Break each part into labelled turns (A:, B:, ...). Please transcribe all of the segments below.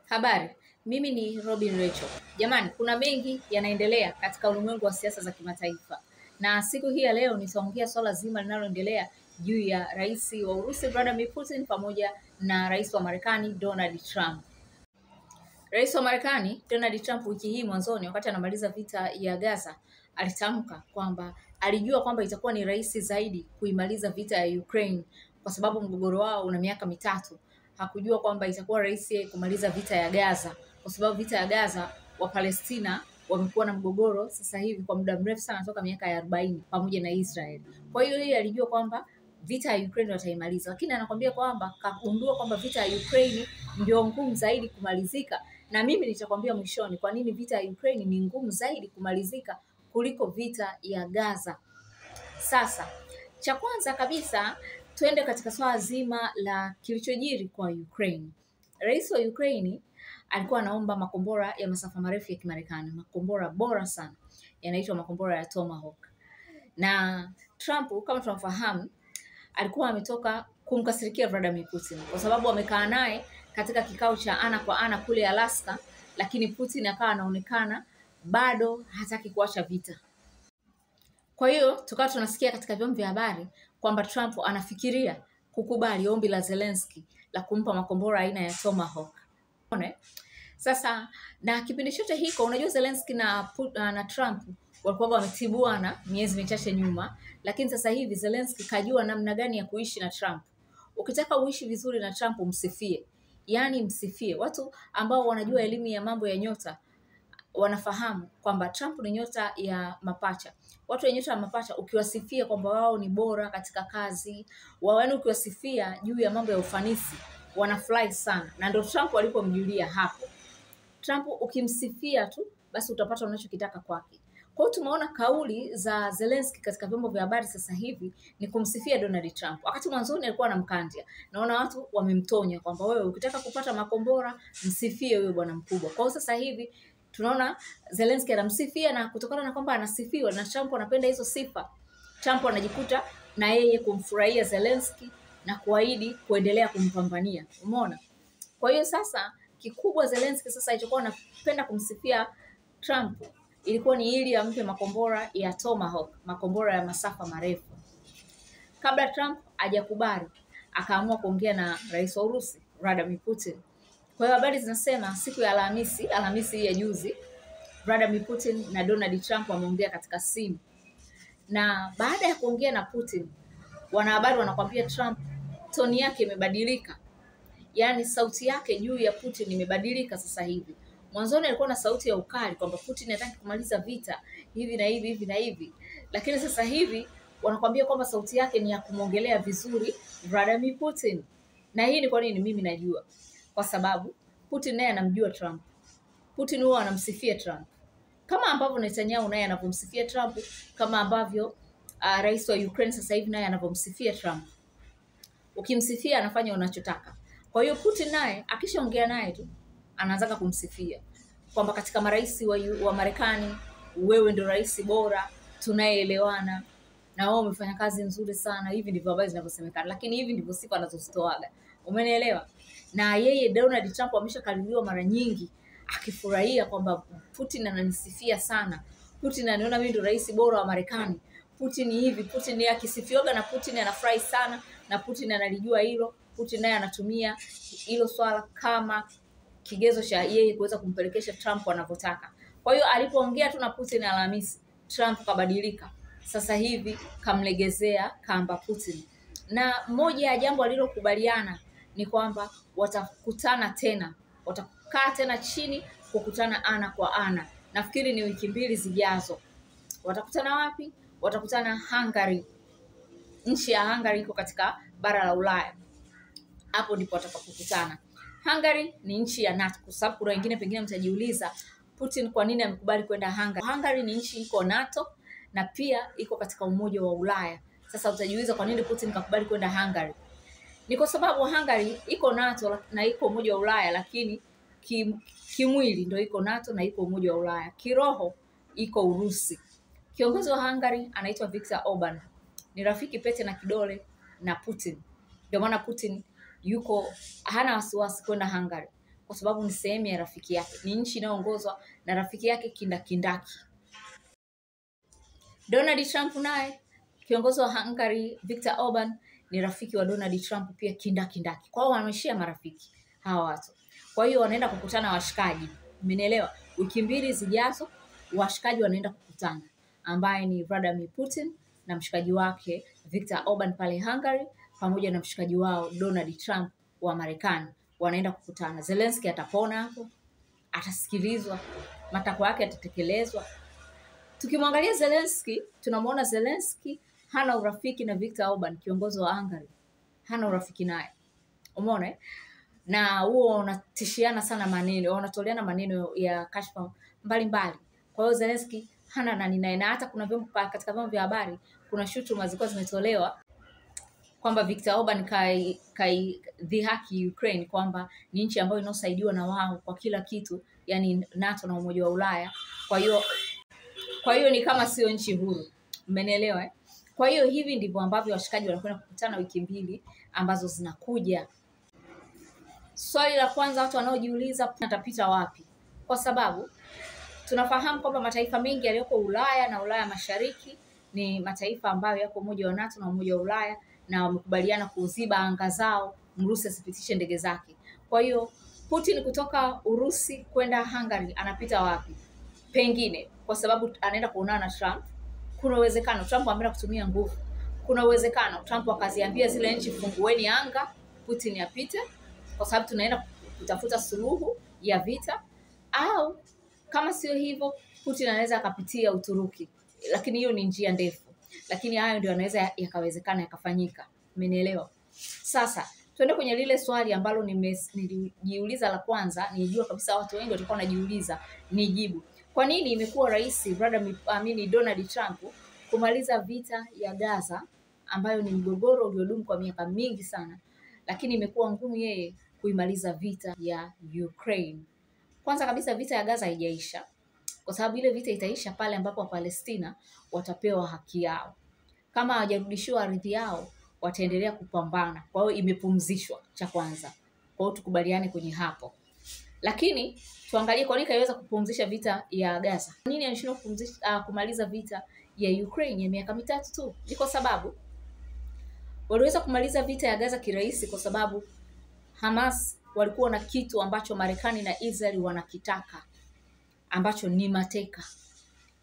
A: Habari, mimi ni Robin Rachel. Jamani, kuna mengi yanaendelea katika ulimwengu wa siasa za kimataifa. Na siku hii ya leo nitaongea swala zima linaloendelea juu ya Rais wa Urusi Vladimir Putin pamoja na Rais wa Marekani Donald Trump. Rais wa Marekani Donald Trump wiki hii mwanzoni, wakati anamaliza vita ya Gaza, alitamka kwamba alijua kwamba itakuwa ni rahisi zaidi kuimaliza vita ya Ukraine kwa sababu mgogoro wao una miaka mitatu. Hakujua kwamba itakuwa rahisi kumaliza vita ya Gaza kwa sababu vita ya Gaza wa Palestina wamekuwa na mgogoro sasa hivi kwa muda mrefu sana toka miaka ya 40 pamoja na Israel. Kwa hiyo yeye alijua kwamba vita ya Ukraine wataimaliza, lakini anakwambia kwamba kagundua kwamba vita ya Ukraine ndio ngumu zaidi kumalizika. Na mimi nitakwambia mwishoni kwa nini vita ya Ukraine ni ngumu zaidi kumalizika kuliko vita ya Gaza. Sasa, cha kwanza kabisa tuende katika swala zima la kilichojiri kwa Ukraine. Rais wa Ukraine alikuwa anaomba makombora ya masafa marefu ya Kimarekani, makombora bora sana, yanaitwa makombora ya Tomahawk. Na Trump kama tunafahamu alikuwa ametoka kumkasirikia Vladimir Putin kwa sababu amekaa naye katika kikao cha ana kwa ana kule Alaska, lakini Putin akawa anaonekana bado hataki kuacha vita. Kwa hiyo tukawa tunasikia katika vyombo vya habari kwamba Trump anafikiria kukubali ombi la Zelensky la kumpa makombora aina ya Tomahawk. Sasa na kipindi chote hiko unajua Zelensky na Trump walikuwa wametibuana miezi michache nyuma, lakini sasa hivi Zelensky kajua namna gani ya kuishi na Trump. Ukitaka uishi vizuri na Trump msifie. Yaani msifie. Watu ambao wanajua elimu ya mambo ya nyota wanafahamu kwamba Trump ni nyota ya mapacha. Watu wenye nyota ya mapacha ukiwasifia kwamba wao ni bora katika kazi, yaani ukiwasifia juu ya mambo ya ufanisi, wanafurahi sana. Na ndio Trump alipomjulia hapo. Trump ukimsifia tu basi utapata unachokitaka kwake. Kwa hiyo tumeona kauli za Zelensky katika vyombo vya habari sasa hivi ni kumsifia Donald Trump. Wakati mwanzoni alikuwa anamkandia. Naona watu wamemtonya kwamba wewe ukitaka kupata makombora msifie huyo bwana mkubwa. Kwa hiyo sasa hivi tunaona Zelensky anamsifia, na kutokana na kwamba anasifiwa na Trump anapenda hizo sifa, Trump anajikuta na yeye kumfurahia Zelensky na kuahidi kuendelea kumpambania. Umeona? Kwa hiyo sasa kikubwa Zelensky sasa alichokuwa anapenda kumsifia Trump ilikuwa ni ili ampe makombora ya Tomahawk, makombora ya masafa marefu. Kabla Trump hajakubali, akaamua kuongea na Rais wa Urusi Vladimir Putin. Kwa hiyo habari zinasema siku ya Alhamisi hii ya juzi, Vladimir Putin na Donald Trump wameongea katika simu. Na baada ya kuongea na Putin, wanahabari wanakwambia Trump toni yake imebadilika. Yaani sauti yake juu ya Putin imebadilika sasa hivi. Mwanzoni alikuwa na sauti ya ukali kwamba Putin hataki kumaliza vita hivi na hivi hivi na hivi. Lakini sasa hivi wanakwambia kwamba sauti yake ni ya kumwongelea vizuri Vladimir Putin. Na hii ni kwa nini mimi najua? Kwa sababu Putin naye anamjua Trump. Putin huwa anamsifia Trump. Kama ambavyo Netanyahu naye anapomsifia Trump, kama ambavyo rais wa Ukraine sasa hivi naye anapomsifia Trump. Ukimsifia anafanya unachotaka. Kwa hiyo Putin naye akishaongea naye tu anaanza kumsifia kwamba katika marais wa Marekani wewe ndio rais bora, tunayeelewana na wao umefanya kazi nzuri sana. Hivi ndivyo habari zinavyosemekana, lakini hivi ndivyo sifa anazozitoaga. Umenielewa? Na yeye Donald Trump ameshakaririwa mara nyingi akifurahia kwamba Putin ananisifia sana. Putin anaona mimi ndio rais bora wa Marekani. Putin hivi, Putin yeye akisifioga na Putin anafurahi sana, na Putin analijua hilo. Putin naye anatumia hilo swala kama kigezo cha yeye kuweza kumpelekesha Trump anavyotaka. Kwa hiyo alipoongea tu na Putin Alhamisi, Trump kabadilika. Sasa hivi kamlegezea kamba Putin. Na moja ya jambo alilokubaliana ni kwamba watakutana tena. Watakaa tena chini kukutana ana kwa ana. Nafikiri ni wiki 2 zijazo. Watakutana wapi? Watakutana Hungary. Nchi ya Hungary iko katika bara la Ulaya. Hapo ndipo watakapokutana. Hungary ni nchi ya NATO. Kwa sababu kuna wengine pengine mtajiuliza Putin kwa nini amekubali kwenda Hungary. Hungary ni nchi iko NATO na pia iko katika Umoja wa Ulaya. Sasa utajiuliza kwa nini Putin kakubali kwenda Hungary. Ni kwa sababu Hungary iko NATO na iko Umoja wa Ulaya, lakini kimwili ndio iko NATO na iko Umoja wa Ulaya. Kiroho iko Urusi. Kiongozi wa Hungary anaitwa Viktor Orban. Ni rafiki pete na kidole na Putin. Ndio maana Putin hana wasiwasi kwenda Hungary. kwa sababu ni sehemu ya rafiki yake, ni nchi inayoongozwa na rafiki yake kindakindaki. Donald Trump naye kiongozi wa Hungary Viktor Orban ni rafiki wa Donald Trump pia kindakindaki. Kwa hiyo wameshia marafiki hawa watu. Kwa hiyo wanaenda kukutana washikaji. Mmenielewa? Wiki 2 zijazo washikaji wanaenda kukutana, ambaye ni Vladimir Putin na mshikaji wake Viktor Orban pale Hungary, pamoja na mshikaji wao Donald Trump wa Marekani. Wanaenda kukutana. Zelensky atapona hapo, atasikilizwa, matakwa yake yatatekelezwa. Tukimwangalia Zelensky, tunamuona Zelensky hana urafiki na Viktor Orban, kiongozi wa Hungary. Hana urafiki naye. Umeona? Na huo unatishiana sana maneno, wanatoleana maneno ya kashfa mbalimbali. Kwa hiyo Zelensky hana nani naye, na hata kuna katika vyombo vya habari kuna shutuma zilikuwa zimetolewa kwamba Viktor Orban kai dhihaki Ukraine kwamba ni nchi ambayo inosaidiwa na wao kwa kila kitu, yani NATO na Umoja wa Ulaya. Kwa hiyo ni kama sio nchi huru. Mmenielewa? Kwa hiyo hivi ndivyo ambavyo washikaji wanakwenda kukutana wiki 2 ambazo zinakuja. Swali la kwanza watu wanaojiuliza, atapita wapi? Kwa sababu tunafahamu kwamba mataifa mengi yaliyoko Ulaya na Ulaya Mashariki ni mataifa ambayo yako Umoja wa NATO na Umoja wa Ulaya, na wamekubaliana kuziba anga zao Mrusi asipitishe ndege zake. Kwa hiyo Putin kutoka Urusi kwenda Hungary anapita wapi? Pengine kwa sababu anaenda kuonana na Trump. Kuna uwezekano Trump ameenda kutumia nguvu. Kuna uwezekano Trump akaziambia zile nchi fungueni anga, Putin apite, kwa sababu tunaenda kutafuta suluhu ya vita. Au kama sio hivyo, Putin anaweza akapitia Uturuki, lakini hiyo ni njia ndefu. Lakini hayo ndio yanaweza yakawezekana yakafanyika. Umenielewa? Sasa tuende kwenye lile swali ambalo nilijiuliza la kwanza, nilijua kabisa watu wengi watakuwa wanajiuliza, nijibu. Kwa nini imekuwa rahisi Donald Trump kumaliza vita ya Gaza ambayo ni mgogoro uliodumu kwa miaka mingi sana, lakini imekuwa ngumu yeye kuimaliza vita ya Ukraine? Kwanza kabisa vita ya Gaza haijaisha, kwa sababu ile vita itaisha pale ambapo Wapalestina watapewa haki yao. Kama hawajarudishiwa ardhi yao, wataendelea kupambana. Kwa hiyo imepumzishwa, cha kwanza. Kwa hiyo tukubaliane kwenye hapo. Lakini tuangalie kwa nini kaiweza kupumzisha vita ya Gaza. Kwa nini anashindwa kumaliza vita ya Ukraine ya miaka 3 tu? Ni kwa sababu waliweza kumaliza vita ya Gaza kirahisi kwa sababu Hamas walikuwa na kitu ambacho Marekani na Israel wanakitaka, ambacho ni mateka.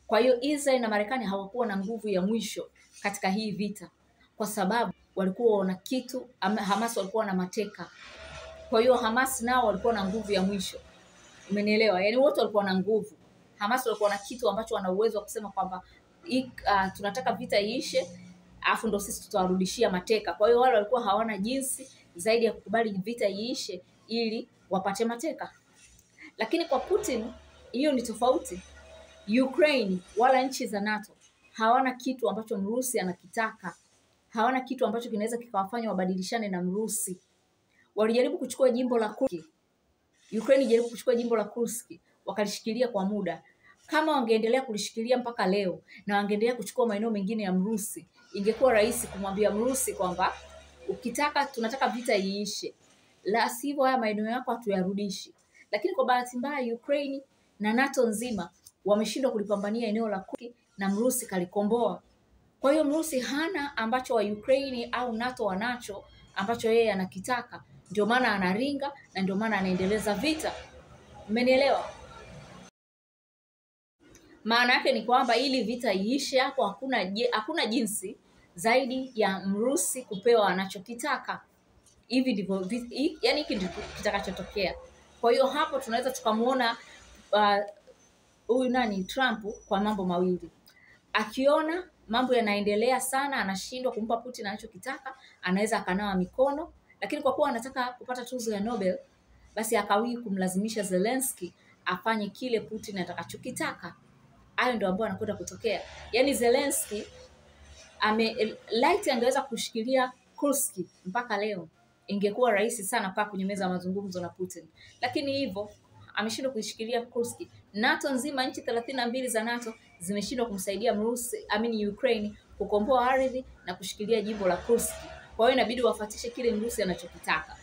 A: Kwa hiyo Israel na Marekani hawakuwa na nguvu ya mwisho katika hii vita, kwa sababu walikuwa na kitu, Hamas walikuwa na mateka. Kwa hiyo Hamas nao walikuwa na nguvu ya mwisho. Umenielewa? Yaani wote walikuwa na nguvu. Hamas walikuwa na kitu ambacho wana uwezo wa kusema kwamba tunataka vita iishe, afu ndo sisi tutawarudishia mateka. Kwa hiyo wale walikuwa hawana jinsi zaidi ya kukubali vita iishe ili wapate mateka. Lakini kwa Putin hiyo ni tofauti. Ukraine wala nchi za NATO hawana kitu ambacho Mrusi anakitaka. Hawana kitu ambacho kinaweza kikawafanya wabadilishane na Mrusi. Walijaribu kuchukua jimbo la Kursk. Ukraine ilijaribu kuchukua jimbo la Kursk, wakalishikilia kwa muda. Kama wangeendelea kulishikilia mpaka leo na wangeendelea kuchukua maeneo mengine ya Mrusi, ingekuwa rahisi kumwambia Mrusi kwamba ukitaka tunataka vita iishe, la sivyo haya maeneo yako hatuyarudishi. Lakini kwa bahati mbaya Ukraine na NATO nzima wameshindwa kulipambania eneo la Kursk na Mrusi kalikomboa. Kwa hiyo Mrusi hana ambacho wa Ukraine au NATO wanacho ambacho yeye anakitaka. Ndio maana anaringa na ndio maana anaendeleza vita. Mmenielewa? Maana yake ni kwamba ili vita iishe hapo hakuna jinsi zaidi ya Mrusi kupewa anachokitaka. Hivi ndivyo yani hiki ndivyo kitakachotokea. Kwa hiyo hapo tunaweza tukamuona huyu Trump kwa mambo mawili. Akiona mambo yanaendelea sana, anashindwa kumpa Putin anachokitaka, anaweza akanawa mikono. Lakini kwa kuwa anataka kupata tuzo ya Nobel, basi akawii kumlazimisha Zelensky afanye kile Putin atakachokitaka. Hayo ndio ambayo anakwenda kutokea. Yaani Zelensky angeweza kushikilia Kursk mpaka leo, ingekuwa rahisi sana kwa kwenye meza ya mazungumzo na Putin. Lakini hivyo ameshindwa kuishikilia Kursk. NATO nzima, nchi 32 za NATO zimeshindwa kumsaidia Ukraine kukomboa ardhi na kushikilia jimbo la Kursk. Kwa hiyo inabidi wafuatishe kile Mrusi anachokitaka.